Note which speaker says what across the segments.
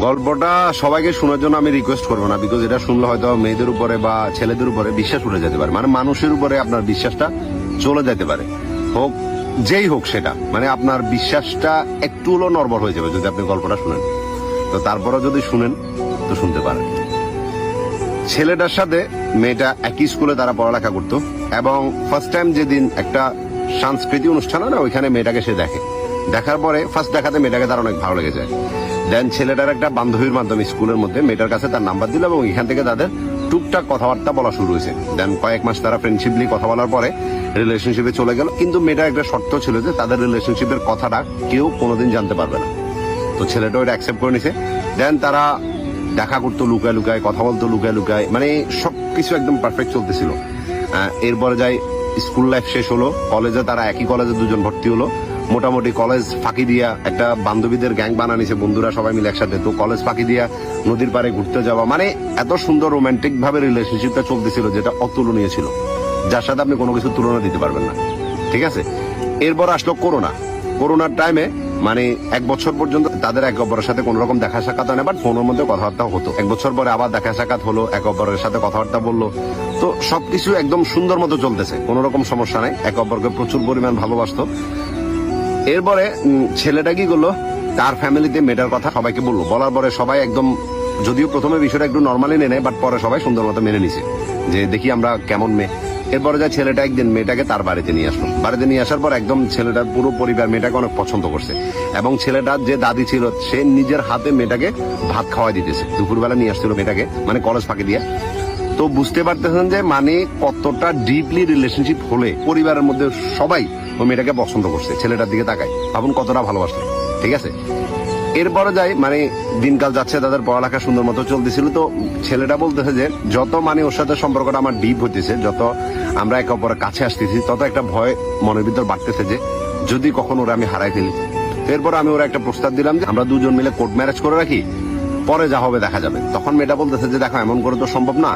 Speaker 1: গল্পটা সবাইকে শোনার জন্য আমি রিকোয়েস্ট করবো না, বিকজ এটা শুনলে হয়তো মেয়েদের উপরে বা ছেলেদের উপরে বিশ্বাস উঠে যেতে পারে, মানে মানুষের উপরে আপনার বিশ্বাসটা চলে যেতে পারে, হোক যেই হোক সেটা, মানে আপনার বিশ্বাসটা একটু হলো নড়বড় হয়ে যাবে যদি আপনি গল্পটা শুনেন। তো তারপরে যদি শুনেন তো শুনতে পারেন। ছেলেটার সাথে মেয়েটা একই স্কুলে তারা পড়ালেখা করতো, এবং ফার্স্ট টাইম যেদিন একটা সাংস্কৃতিক অনুষ্ঠান হয় না, ওইখানে মেয়েটাকে সে দেখে। দেখার পরে ফার্স্ট দেখাতে মেয়েটাকে তার অনেক ভালো লেগে যায়। দেন ছেলেটার একটা বান্ধবীর মাধ্যমে স্কুলের মধ্যে মেয়েটার কাছে তার নাম্বার দিল, এবং এখান থেকে তাদের টুকটাক কথাবার্তা বলা শুরু হয়েছে। দেন কয়েক মাস তারা ফ্রেন্ডশিপলি কথা বলার পরে রিলেশনশিপে চলে গেল, কিন্তু মেয়েটার একটা শর্ত ছিল যে তাদের রিলেশনশিপের কথাটা কেউ কোনোদিন জানতে পারবে না। তো ছেলেটা ওইটা অ্যাকসেপ্ট করে নিছে। দেন তারা দেখা করতো লুকায় লুকায়, কথা বলতো লুকায় লুকায়, মানে সবকিছু একদম পারফেক্ট চলতেছিল। এরপরে যাই স্কুল লাইফ শেষ হলো, কলেজে তারা একই কলেজে দুজন ভর্তি হলো। মোটামুটি কলেজ ফাঁকি দিয়া একটা বান্ধবীদের গ্যাং বানানিছে, বন্ধুরা সবাই মিলে একসাথে। তো কলেজ ফাঁকি দিয়া নদীর পাড়ে ঘুরতে যাওয়া, মানে এত সুন্দর রোমান্টিক ভাবে রিলেশনশিপটা চলতেছিল যেটা অতুলনীয় ছিল, যার সাথে আপনি কোনো কিছু তুলনা দিতে পারবেন না। ঠিক আছে, এরপর আসলো করোনার টাইমে, মানে 1 বছর পর্যন্ত তাদের একে অপরের সাথে কোন রকম দেখা সাক্ষাৎ হয় না, বাট ফোনের মধ্যে কথাবার্তা হতো। 1 বছর পরে আবার দেখা সাক্ষাৎ হলো, একে অপরের সাথে কথাবার্তা বললো। তো সবকিছু একদম সুন্দর মতো চলতেছে, কোন রকম সমস্যা নাই, একে অপরকে প্রচুর পরিমাণ ভালোবাসতো। এরপরে ছেলেটা কি করলো, তার ফ্যামিলিতে মেয়েটার কথা সবাইকে বললো। বলার পরে সবাই একদম, যদিও প্রথমে বিষয়টা একটু নর্মালি নেয়, বাট পরে সবাই সুন্দর মতো মেনে নিছে যে দেখি আমরা কেমন মেয়ে। এরপরে যা ছেলেটা একদিন মেয়েটাকে তার বাড়িতে নিয়ে আসলো। বাড়িতে নিয়ে আসার পর একদম ছেলেটার পুরো পরিবার মেয়েটাকে অনেক পছন্দ করছে, এবং ছেলেটার যে দাদি ছিল সে নিজের হাতে মেয়েটাকে ভাত খাওয়াই দিতেছে। দুপুরবেলা নিয়ে আসছিল মেয়েটাকে, মানে কলেজ ফাঁকি দিয়ে। তো বুঝতে পারতেছেন যে মানে কতটা ডিপলি রিলেশনশিপ হলে পরিবারের মধ্যে সবাই ওই মেয়েটাকে পছন্দ করছে। ছেলেটার দিকে তাকায়, ভাবুন কতটা ভালোবাসলো। ঠিক আছে, এরপরে যাই, মানে দিনকাল যাচ্ছে, তাদের পড়ালেখা সুন্দর মতো চলতেছিল। তো ছেলেটা বলতেছে যে যত মানে ওর সাথে সম্পর্কটা আমার ডিপ হইতেছে, যত আমরা একে অপরের কাছে আসতেছি, তত একটা ভয় মনের ভিতর বাড়তেছে যে যদি কখনো ওরা আমি হারাই ফেলি। এরপর আমি ওরা একটা প্রস্তাব দিলাম যে আমরা দুজন মিলে কোর্ট ম্যারেজ করে রাখি, পরে যা হবে দেখা যাবে। তখন মেয়েটা বলতেছে যে দেখো এমন করে তো সম্ভব না,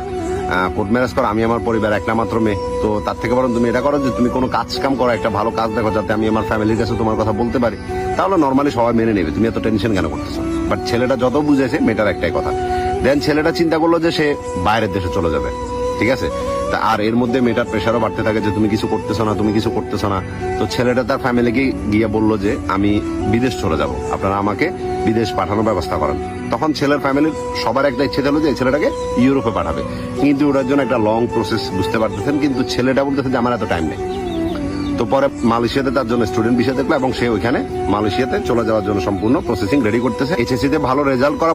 Speaker 1: কোর্ট ম্যারেজ করো, আমি আমার পরিবার একটা মাত্র মেয়ে, তো তার থেকে বরং তুমি এটা করো যে তুমি কোনো কাজ কাম করো, একটা ভালো কাজ দেখো, যাতে আমি আমার ফ্যামিলির কাছে তোমার কথা বলতে পারি, তাহলে নর্মালি সবাই মেনে নেবে, তুমি এত টেনশন কেন করতেছো। বাট ছেলেটা যত বুঝেছে মেয়েটার একটাই কথা। দেন ছেলেটা চিন্তা করলো যে সে বাইরের দেশে চলে যাবে। ঠিক আছে, তা আর এর মধ্যে মেয়েটার প্রেশারও বাড়তে থাকে যে তুমি কিছু করতেছো না, তুমি কিছু করতেছো না। তো ছেলেটা তার ফ্যামিলিকে গিয়ে বললো যে আমি বিদেশ চলে যাব, আপনারা আমাকে বিদেশ পাঠানোর ব্যবস্থা করেন। তখন ছেলের ফ্যামিলির সবার একটা ইচ্ছে ছিল যে এই ছেলেটাকে ইউরোপে পাঠাবে, কিন্তু ওটার জন্য একটা লং প্রসেস, বুঝতে পারতেছেন। কিন্তু ছেলেটা বলতেছে যে আমার এত টাইম নেই। তো পরে মালয়েশিয়াতে তার জন্য স্টুডেন্ট ভিসা দেখলো, এবং সে ওইখানে মালয়েশিয়াতে চলে যাওয়ার জন্য সম্পূর্ণ প্রসেসিং রেডি করতেছে। এইচএসসি তে ভালো রেজাল্ট করা